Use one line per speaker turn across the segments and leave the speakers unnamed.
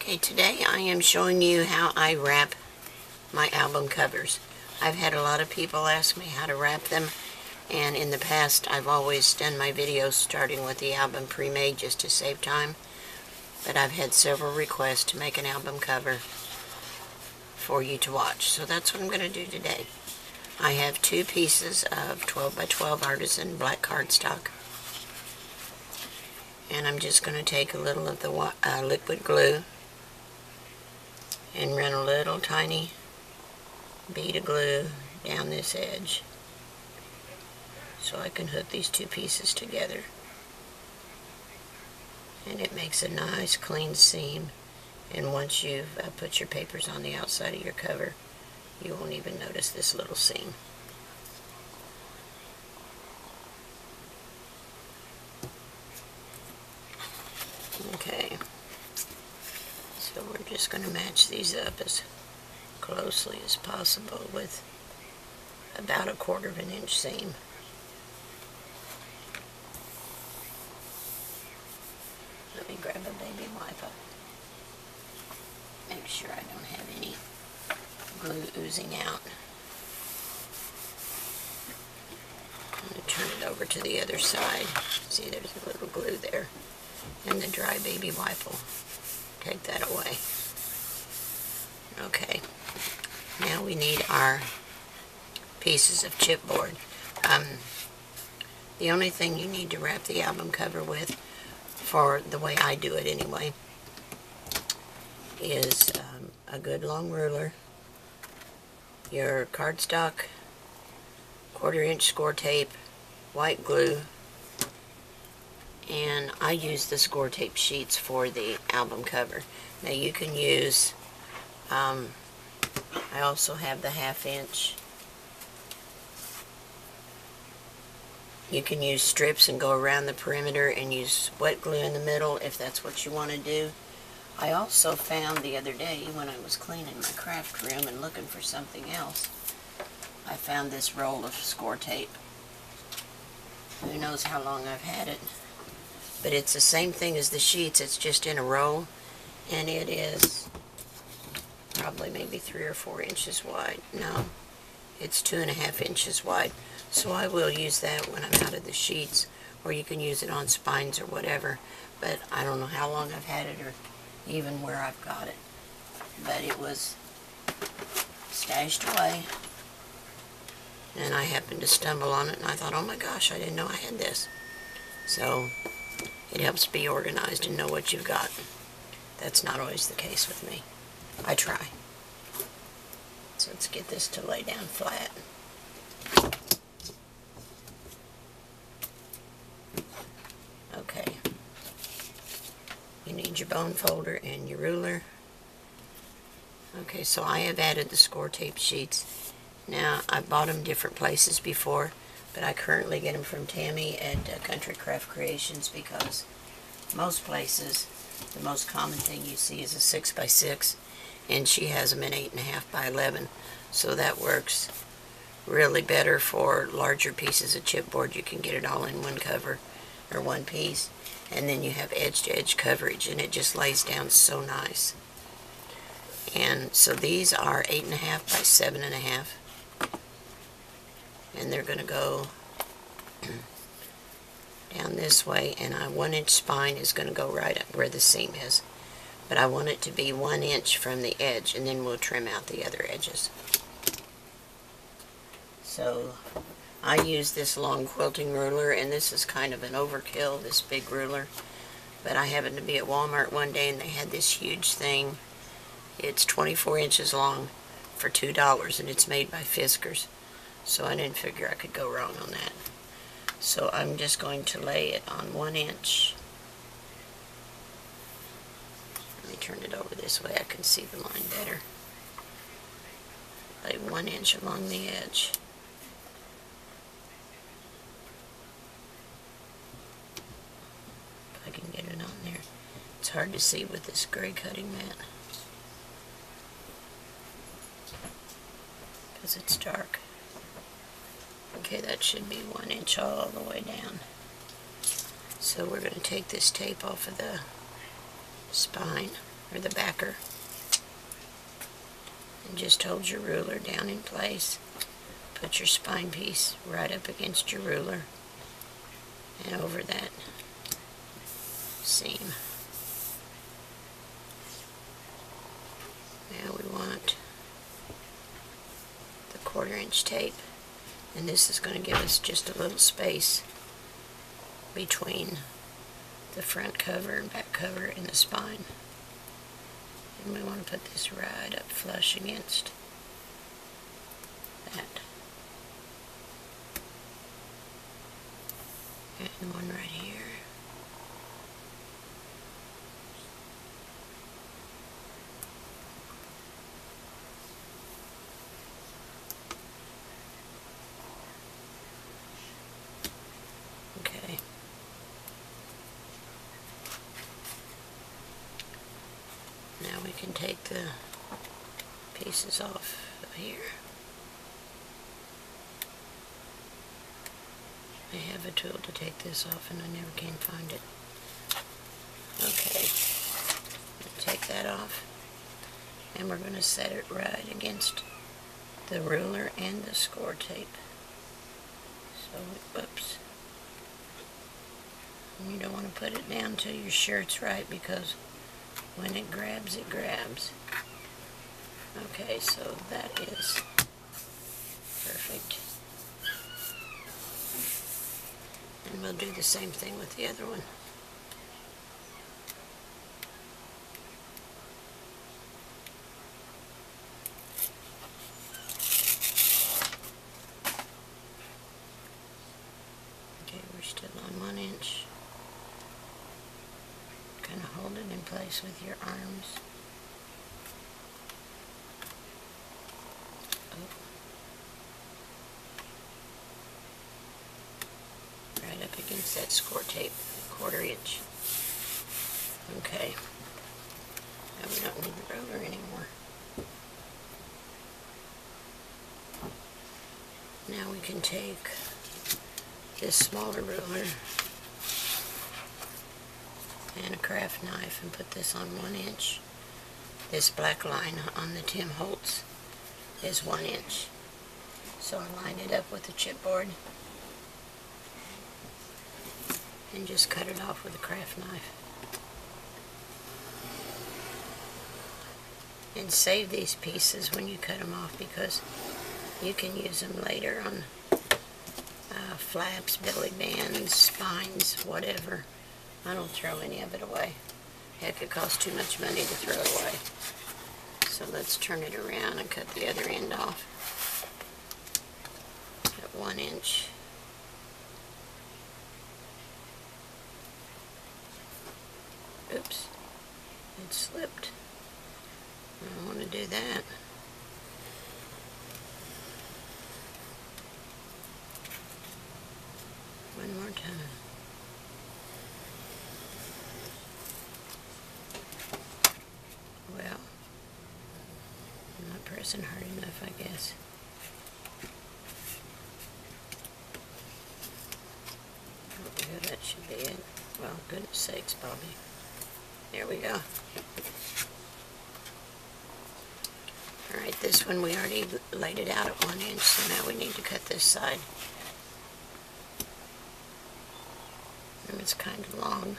Okay, today I am showing you how I wrap my album covers. I've had a lot of people ask me how to wrap them, and in the past I've always done my videos starting with the album pre-made just to save time, but I've had several requests to make an album cover for you to watch, so that's what I'm going to do today. I have two pieces of 12 by 12 artisan black cardstock, and I'm just going to take a little of the liquid glue and run a little tiny bead of glue down this edge so I can hook these two pieces together, and it makes a nice clean seam, and once you've put your papers on the outside of your cover, you won't even notice this little seam. Okay, so we're just going to match these up as closely as possible with about 1/4 of an inch seam. Let me grab a baby wiper. Make sure I don't have any glue oozing out. I'm going to turn it over to the other side. See, there's a little glue there. And the dry baby wipe will take that away. Okay, now we need our pieces of chipboard. The only thing you need to wrap the album cover with, for the way I do it anyway, is a good long ruler, your cardstock, 1/4 inch score tape, white glue, and I use the score tape sheets for the album cover. Now you can use, I also have the 1/2 inch. You can use strips and go around the perimeter and use wet glue in the middle if that's what you want to do. I also found the other day when I was cleaning my craft room and looking for something else, I found this roll of score tape. Who knows how long I've had it. But it's the same thing as the sheets, it's just in a roll, and it is probably maybe 3 or 4 inches wide. No, it's 2.5 inches wide. So I will use that when I'm out of the sheets, or you can use it on spines or whatever. But I don't know how long I've had it or even where I've got it. But it was stashed away, and I happened to stumble on it, and I thought, oh my gosh, I didn't know I had this. So it helps be organized and know what you've got. That's not always the case with me. I try. So let's get this to lay down flat. Okay. You need your bone folder and your ruler. Okay, so I have added the score tape sheets. Now, I bought them different places before, but I currently get them from Tammy at Country Craft Creations, because most places, the most common thing you see is a 6 by 6, and she has them in 8.5 by 11. So that works really better for larger pieces of chipboard. You can get it all in one cover or one piece, and then you have edge-to-edge coverage, and it just lays down so nice. And so these are 8.5 by 7.5, and they're going to go down this way, and a 1 inch spine is going to go right up where the seam is. But I want it to be 1 inch from the edge, and then we'll trim out the other edges. So I use this long quilting ruler, and this is kind of an overkill, this big ruler. But I happened to be at Walmart one day, and they had this huge thing. It's 24 inches long for $2, and it's made by Fiskars. So I didn't figure I could go wrong on that. So I'm just going to lay it on 1 inch. Let me turn it over this way, I can see the line better. Lay 1 inch along the edge. If I can get it on there. It's hard to see with this gray cutting mat, because it's dark. Okay, that should be 1 inch all the way down. So we're going to take this tape off of the spine, or the backer. And just hold your ruler down in place. Put your spine piece right up against your ruler and over that seam. Now we want the 1/4 inch tape, and this is going to give us just a little space between the front cover and back cover and the spine. And we want to put this right up flush against that. And one right here. Okay. Now we can take the pieces off of here. I have a tool to take this off and I never can find it. Okay, take that off, and we're going to set it right against the ruler and the score tape. So, whoops. And you don't want to put it down until you're sure it's right, because when it grabs, it grabs. Okay, so that is perfect. And we'll do the same thing with the other one. Okay, we're still on 1 inch. Kind of hold it in place with your arms. Right up against that score tape, 1/4 inch. Okay. Now we don't need the ruler anymore. Now we can take this smaller ruler and a craft knife and put this on 1 inch. This black line on the Tim Holtz is 1 inch. So I line it up with the chipboard and just cut it off with a craft knife. And save these pieces when you cut them off, because you can use them later on flaps, belly bands, spines, whatever. I don't throw any of it away. Heck, it costs too much money to throw away. So let's turn it around and cut the other end off at 1 inch. Oops, it slipped. I don't want to do that. One more time. Well, I'm not pressing hard enough, I guess. Oh, yeah, that should be it. Well, goodness sakes, Bobby. There we go. Alright, this one we already laid it out at 1 inch, so now we need to cut this side. And it's kind of long.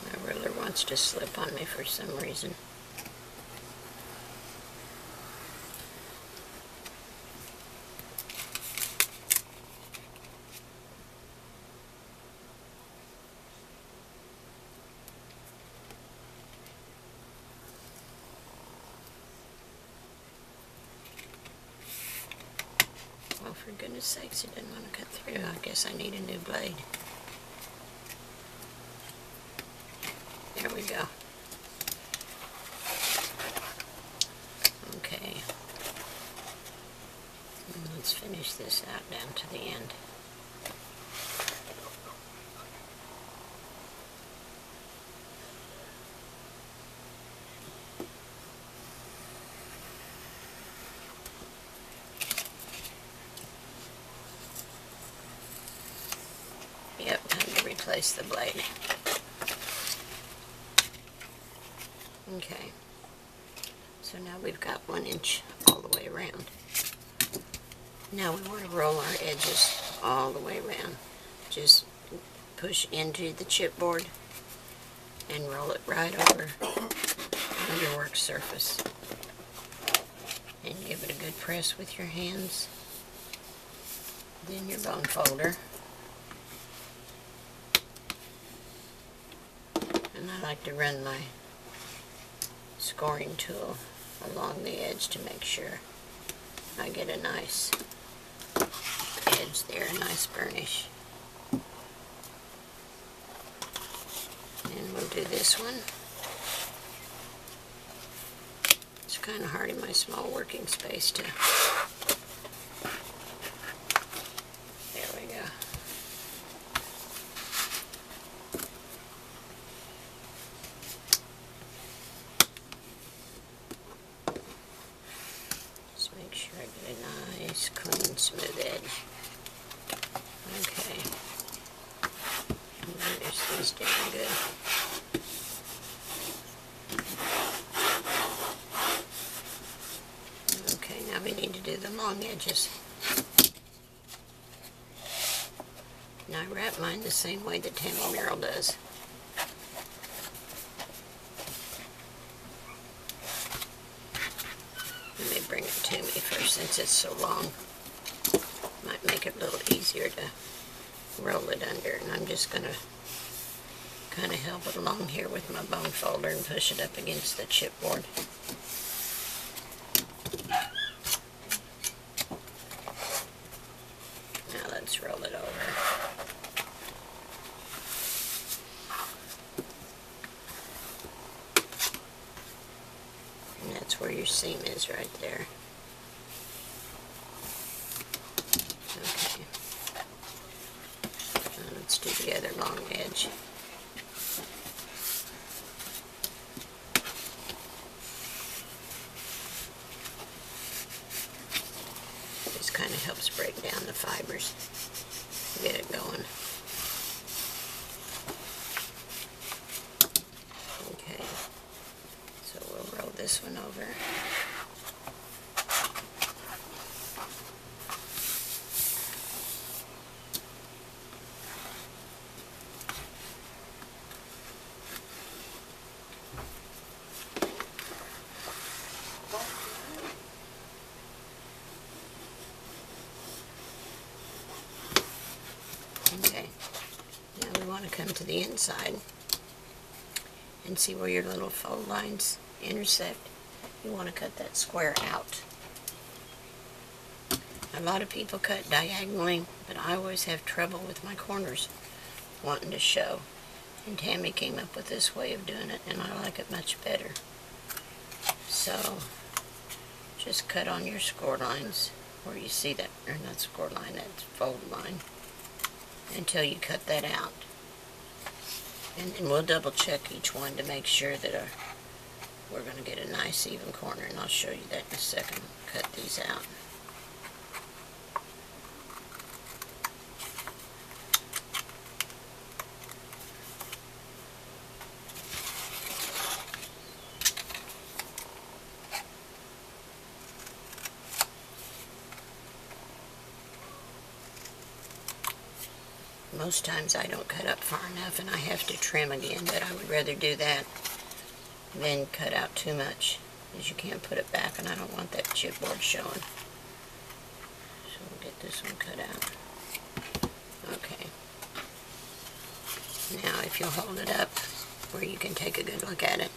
My ruler wants to slip on me for some reason. Well, for goodness sakes, it didn't want to cut through. I guess I need a new blade. There we go. Okay. And let's finish this out down to the end. replace the blade. Okay, so now we've got 1 inch all the way around. Now we want to roll our edges all the way around. Just push into the chipboard and roll it right over on your work surface. And give it a good press with your hands. Then your bone folder. And I like to run my scoring tool along the edge to make sure I get a nice edge there, a nice burnish. And we'll do this one. It's kind of hard in my small working space to... There we go. Just make sure I get a nice, clean, smooth edge. Okay. Burnish these down good. Okay, now we need to do the long edges. Now I wrap mine the same way that Tammy Merrill does. Let me bring it to me first since it's so long. Might make it a little easier to roll it under, and I'm just going to kind of help it along here with my bone folder and push it up against the chipboard. Now let's roll it over. And that's where your seam is right there. Okay. Now let's do the other long edge. This kind of helps break down the fibers, get it going. Okay, so we'll roll this one over. Okay, now we want to come to the inside and see where your little fold lines intersect. You want to cut that square out. A lot of people cut diagonally, but I always have trouble with my corners wanting to show. And Tammy came up with this way of doing it, and I like it much better. So, just cut on your score lines where you see that, or not score line, that's fold line, until you cut that out. And then we'll double check each one to make sure that we're going to get a nice even corner, and I'll show you that in a second. Cut these out. Most times I don't cut up far enough and I have to trim again, but I would rather do that than cut out too much, because you can't put it back and I don't want that chipboard showing. So we'll get this one cut out. Okay. Now if you'll hold it up where you can take a good look at it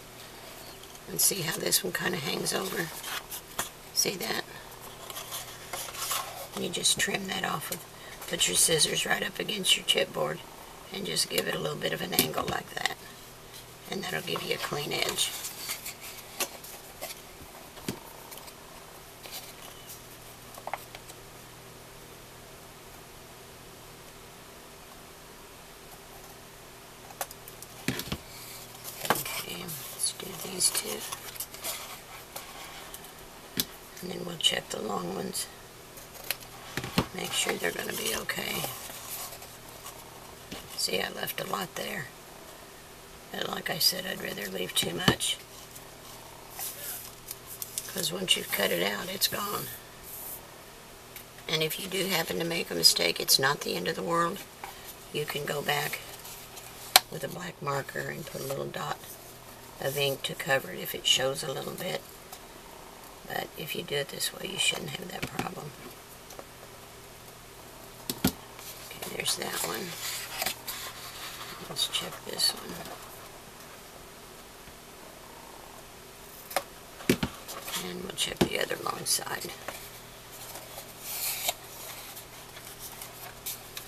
and see how this one kind of hangs over. See that? And you just trim that off with, put your scissors right up against your chipboard and just give it a little bit of an angle like that. And that'll give you a clean edge. Okay, let's do these two. And then we'll check the long ones. Make sure they're going to be okay. See, I left a lot there. And like I said, I'd rather leave too much. Because once you've cut it out, it's gone. And if you do happen to make a mistake, it's not the end of the world. You can go back with a black marker and put a little dot of ink to cover it if it shows a little bit. But if you do it this way, you shouldn't have that problem. Okay, there's that one. Let's check this one. And we'll check the other long side.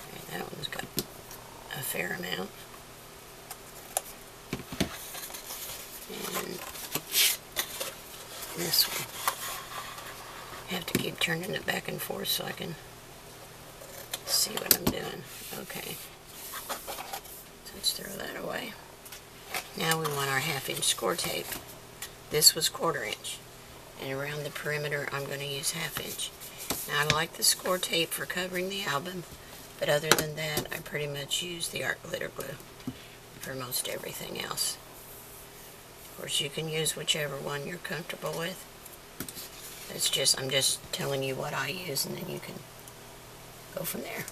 Okay, that one's got a fair amount. And this one. I have to keep turning it back and forth so I can see what I'm doing. Okay. So let's throw that away. Now we want our 1/2" score tape. This was 1/4 inch. And around the perimeter, I'm going to use 1/2 inch. Now, I like the score tape for covering the album, but other than that, I pretty much use the art glitter glue for most everything else. Of course, you can use whichever one you're comfortable with. I'm just telling you what I use, and then you can go from there.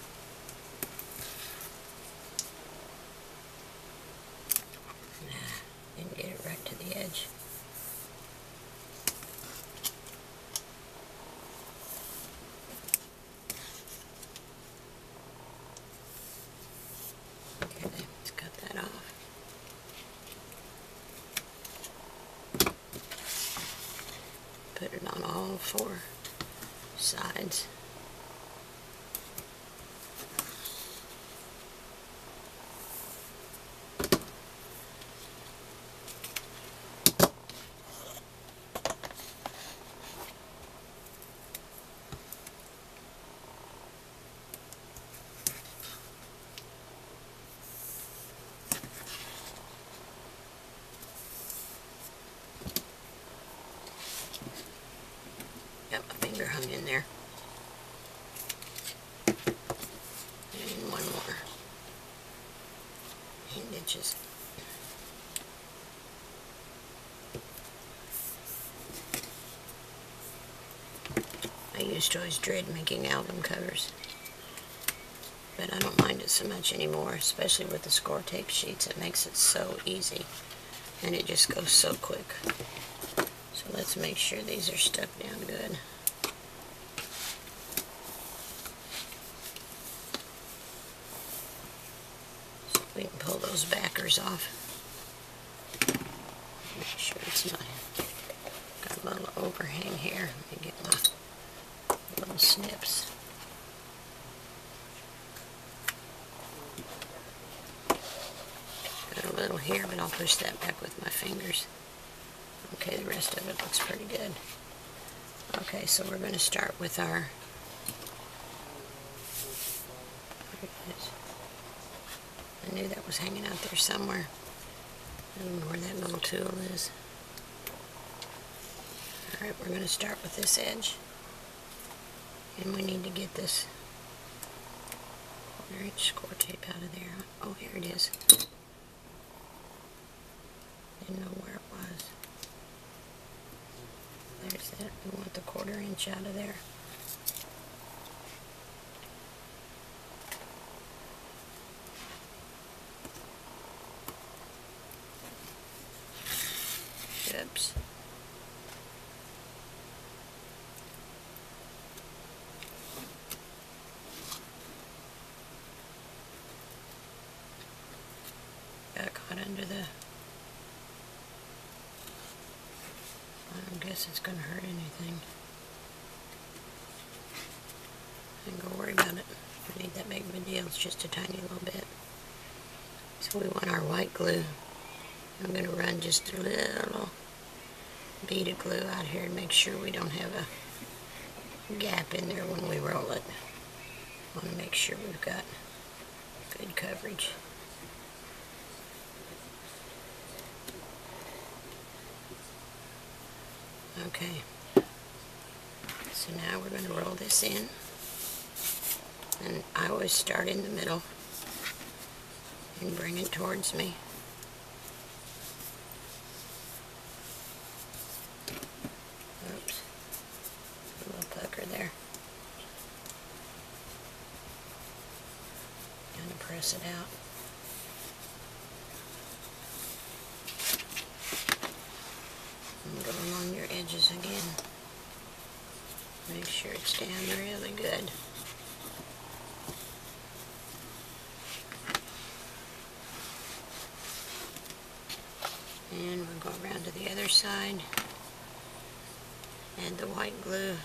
Didn't get it right to the edge. Okay, let's cut that off. Put it on all 4 sides. Got my finger hung in there. And one more. 8 inches. I used to always dread making album covers, but I don't mind it so much anymore, especially with the score tape sheets. It makes it so easy, and it just goes so quick. So let's make sure these are stuck down good. So we can pull those backers off. Make sure it's not got a little overhang here. Let me get my little snips. Got a little here, but I'll push that back with my fingers. Okay, the rest of it looks pretty good. Okay, so we're going to start with our... I knew that was hanging out there somewhere. I don't know where that little tool is. Alright, we're going to start with this edge. And we need to get this 1/4 inch score tape out of there. Oh, here it is. Didn't know where it was. There's that. We want the 1/4 inch out of there. Oops. Got caught under the... I don't guess it's going to hurt anything. I ain't going to worry about it. I need that big of a deal. It's just a tiny little bit. So we want our white glue. I'm going to run just a little bead of glue out here to make sure we don't have a gap in there when we roll it. I want to make sure we've got good coverage. Okay, so now we're going to roll this in, and I always start in the middle and bring it towards me. Oops, a little pucker there. Kind of press it out. And go along your edges again. Make sure it's down really good. And we'll go around to the other side. Add the white glue.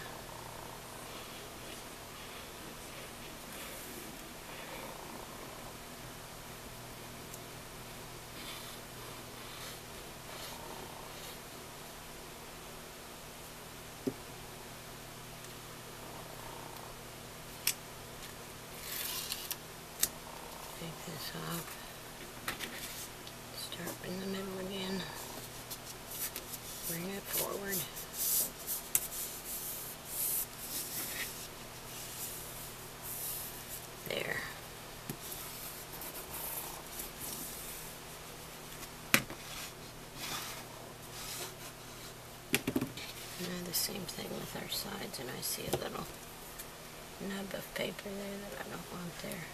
Take this off. Start in the middle again. Bring it forward. There. Now the same thing with our sides, and I see a little nub of paper there that I don't want there.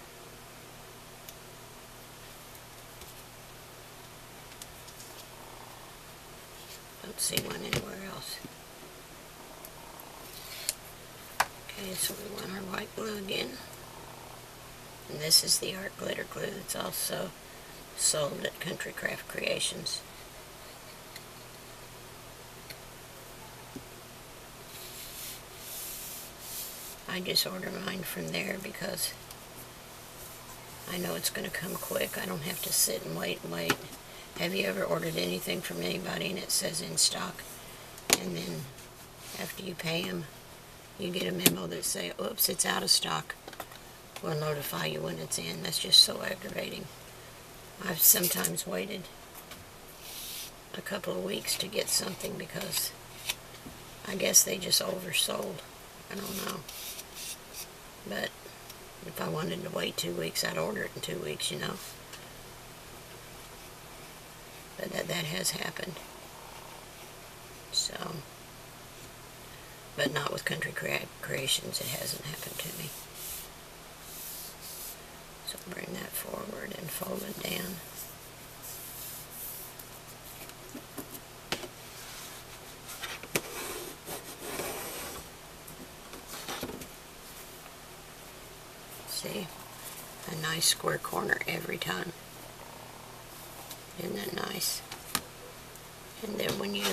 Don't see one anywhere else. Okay, so we want our white glue again. And this is the art glitter glue that's also sold at Country Craft Creations. I just order mine from there because I know it's going to come quick. I don't have to sit and wait and wait. Have you ever ordered anything from anybody and it says in stock, and then after you pay them, you get a memo that say, oops, it's out of stock. We'll notify you when it's in. That's just so aggravating. I've sometimes waited a couple of weeks to get something because I guess they just oversold. I don't know. But if I wanted to wait 2 weeks, I'd order it in 2 weeks, you know. But that has happened. So, but not with Country Creations. It hasn't happened to me. So bring that forward and fold it down. See? A nice square corner every time. Isn't that nice? And then when you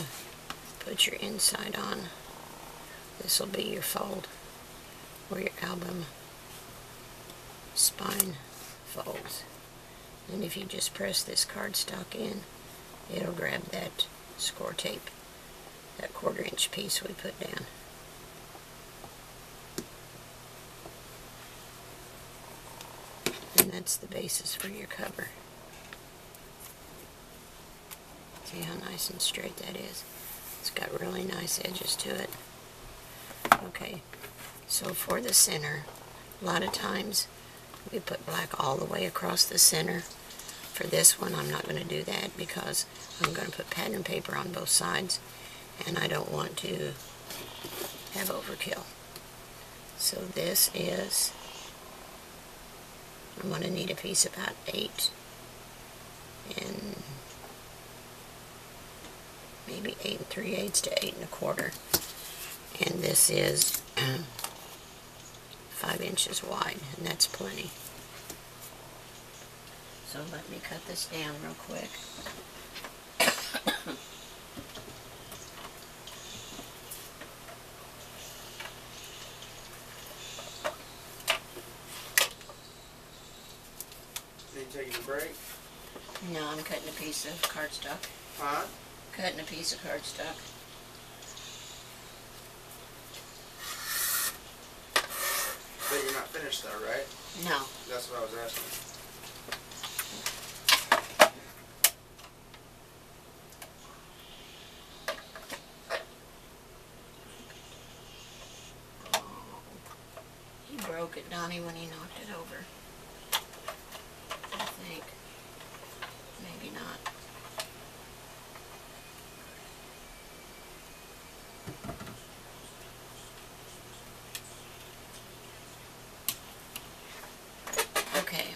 put your inside on, this will be your fold where your album spine folds. And if you just press this cardstock in, it'll grab that score tape, that 1/4 inch piece we put down. And that's the basis for your cover. See how nice and straight that is? It's got really nice edges to it. Okay, so for the center, a lot of times we put black all the way across the center. For this one, I'm not going to do that because I'm going to put pattern paper on both sides, and I don't want to have overkill. So this is, I'm going to need a piece about 8 and maybe 8 3/8 to 8 1/4, and this is 5 inches wide, and that's plenty. So let me cut this down real quick.
Did you take a break?
No, I'm cutting a piece of cardstock.
Huh?
Cutting a piece of cardstock.
But you're not finished though, right?
No.
That's what I was asking.
He broke it, Donnie, when he knocked it over. I think. not. Okay.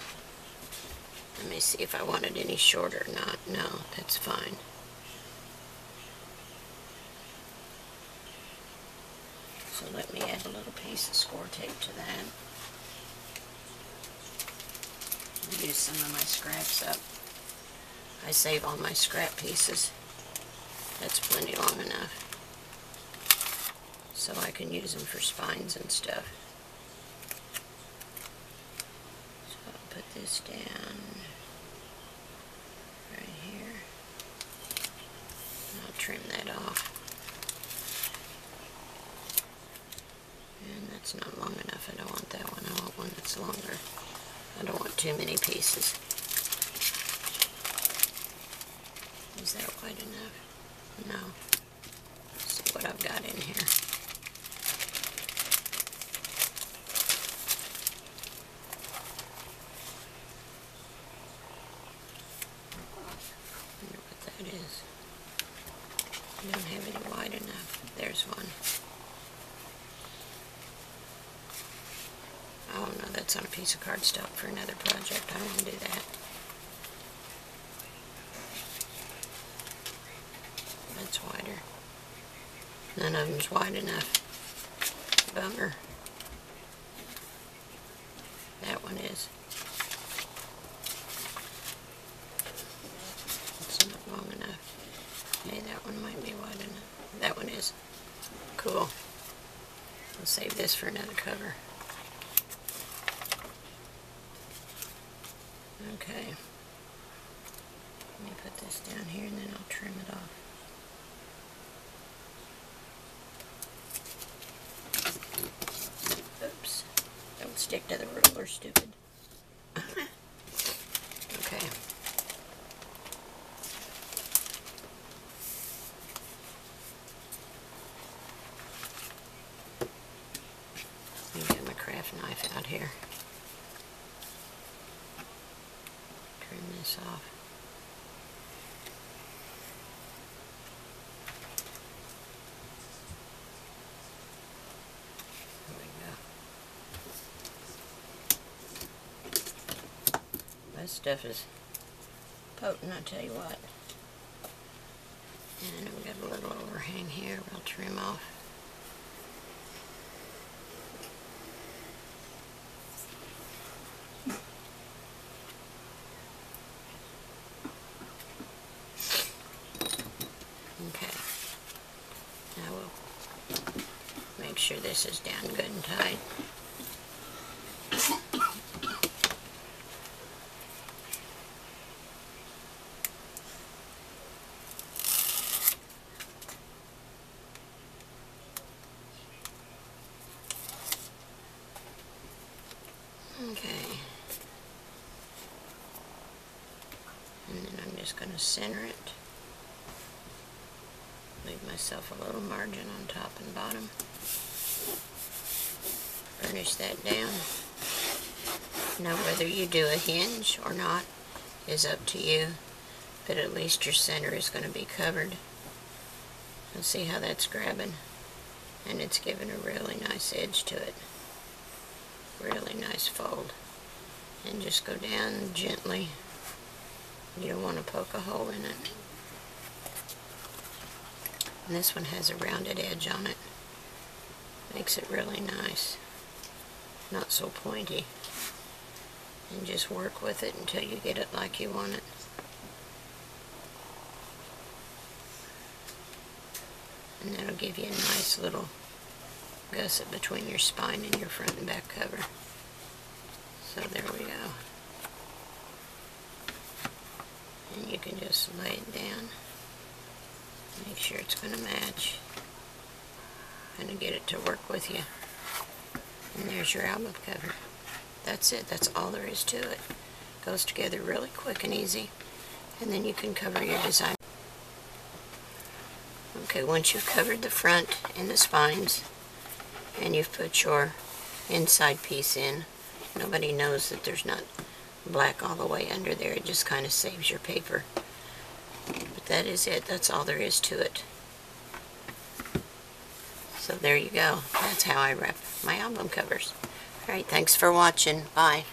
Let me see if I want it any shorter or not. No, that's fine. So let me add a little piece of score tape to that. Use some of my scraps up. I save all my scrap pieces. That's plenty long enough. So I can use them for spines and stuff. So I'll put this down right here. And I'll trim that off. And that's not long enough. I don't want that one. I want one that's longer. I don't want too many pieces. Is that wide enough? No. Let's see what I've got in here. I wonder what that is. I don't have any wide enough. There's one. Oh no, that's on a piece of cardstock for another project. I don't want to do that. That's wider. None of them's wide enough. Bummer. That one is. It's not long enough. Hey, that one might be wide enough. That one is. Cool. I'll save this for another cover. Okay. Let me put this down here and then I'll trim it off. Oops. Don't stick to the ruler, stupid. Okay. Let me get my craft knife out here. Trim this off. There we go. That stuff is potent, I tell you what. And we've got a little overhang here we'll trim off. Okay. Now we'll make sure this is down good and tight. Okay. And then I'm just going to center it. Leave myself a little margin on top and bottom. Burnish that down. Now whether you do a hinge or not is up to you, but at least your center is going to be covered. And see how that's grabbing? And it's giving a really nice edge to it. Really nice fold. And just go down gently. You don't want to poke a hole in it. And this one has a rounded edge on it. Makes it really nice. Not so pointy. And just work with it until you get it like you want it. And that'll give you a nice little gusset between your spine and your front and back cover. So there we go. And you can just lay it down. Make sure it's going to match. Kind of get it to work with you. And there's your album cover. That's it. That's all there is to it. Goes together really quick and easy. And then you can cover your design. Okay, once you've covered the front and the spines, and you've put your inside piece in, nobody knows that there's not black all the way under there. It just kind of saves your paper But that is it. That's all there is to it. So there you go. That's how I wrap my album covers. Alright, thanks for watching. Bye.